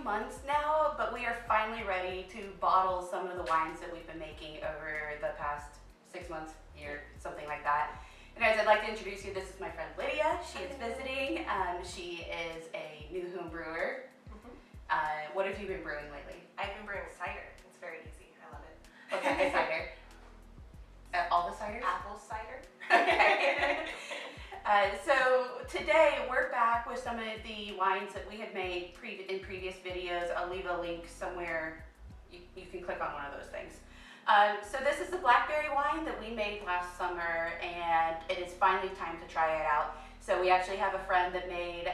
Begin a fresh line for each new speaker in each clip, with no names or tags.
months now, but we are finally ready to bottle some of the wines that we've been making over the past 6 months, year, something like that. And guys, I'd like to introduce you. This is my friend Lydia. She is visiting. She is a new home brewer. What have you been brewing lately?
I've been brewing cider. It's very easy. I love it.
Okay, cider. All the ciders?
Apple cider.
Okay. So today we're back with some of the wines that we had made in previous videos. I'll leave a link somewhere. You can click on one of those things. So this is the Blackberry wine that we made last summer, and it is finally time to try it out. So we actually have a friend that made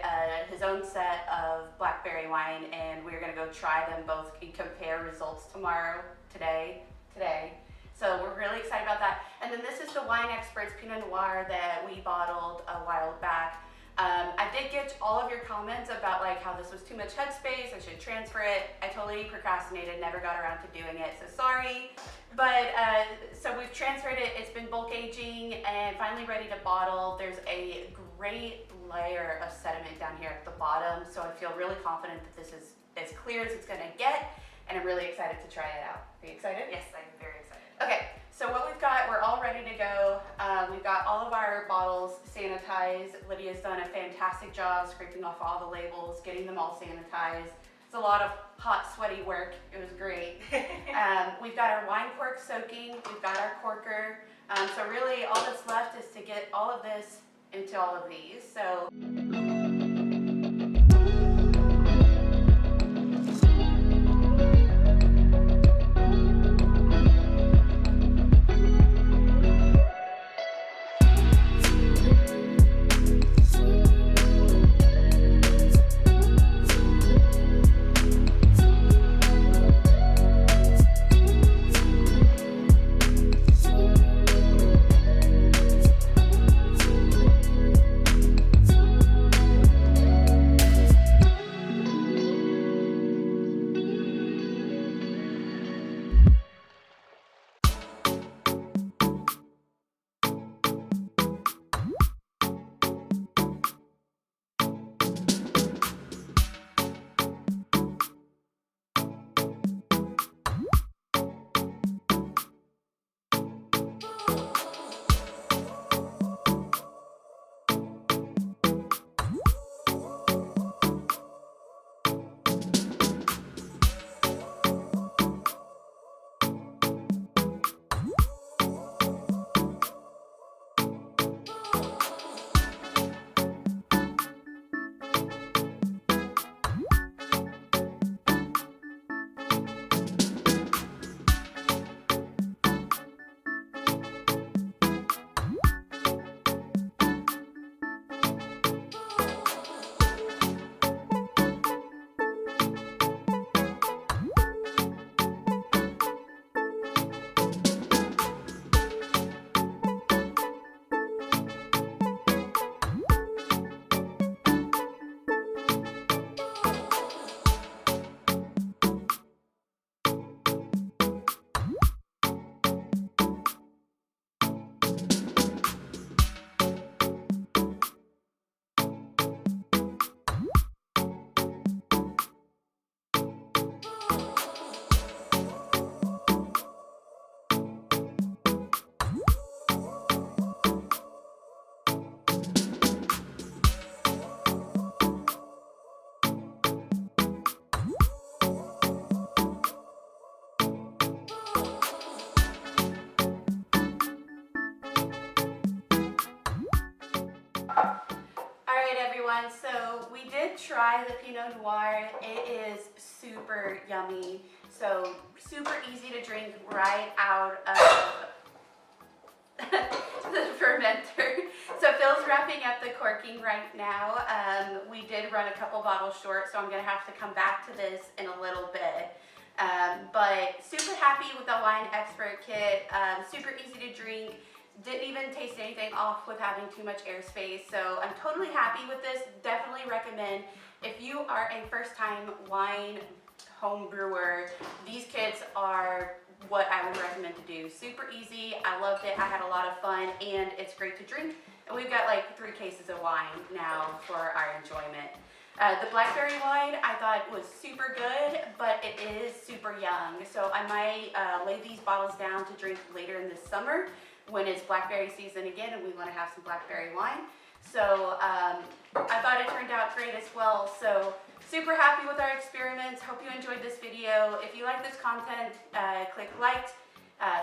his own set of Blackberry wine, and we're going to go try them both and compare results today. So we're really excited about that. And then this is the Winexpert Pinot Noir that we bottled a while back. I did get all of your comments about like how this was too much headspace, I should transfer it. I totally procrastinated, never got around to doing it, so sorry. But so we've transferred it, it's been bulk aging and finally ready to bottle. There's a great layer of sediment down here at the bottom, so I feel really confident that this is as clear as it's gonna get, and I'm really excited to try it out. Are you excited?
Yes, I'm very excited.
Okay, so what we've got, we're all ready to go. We've got all of our bottles sanitized. Lydia's done a fantastic job scraping off all the labels, getting them all sanitized. It's a lot of hot, sweaty work. It was great. We've got our wine cork soaking. We've got our corker. So really all that's left is to get all of this into all of these. So. So we did try the Pinot Noir. It is super yummy. So super easy to drink right out of the fermenter. So Phil's wrapping up the corking right now. We did run a couple bottles short, so I'm gonna have to come back to this in a little bit. But super happy with the Winexpert Kit. Super easy to drink. Didn't even taste anything off with having too much airspace, so I'm totally happy with this. Definitely recommend. If you are a first-time wine home brewer, these kits are what I would recommend to do. Super easy, I loved it, I had a lot of fun, and it's great to drink. And we've got like 3 cases of wine now for our enjoyment. The Blackberry wine I thought was super good, but it is super young. So I might lay these bottles down to drink later in the summer when it's Blackberry season again and we want to have some Blackberry wine. So I thought it turned out great as well. So super happy with our experiments. Hope you enjoyed this video. If you like this content, click like,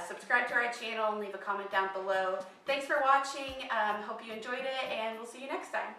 subscribe to our channel, and leave a comment down below. Thanks for watching. Hope you enjoyed it, and we'll see you next time.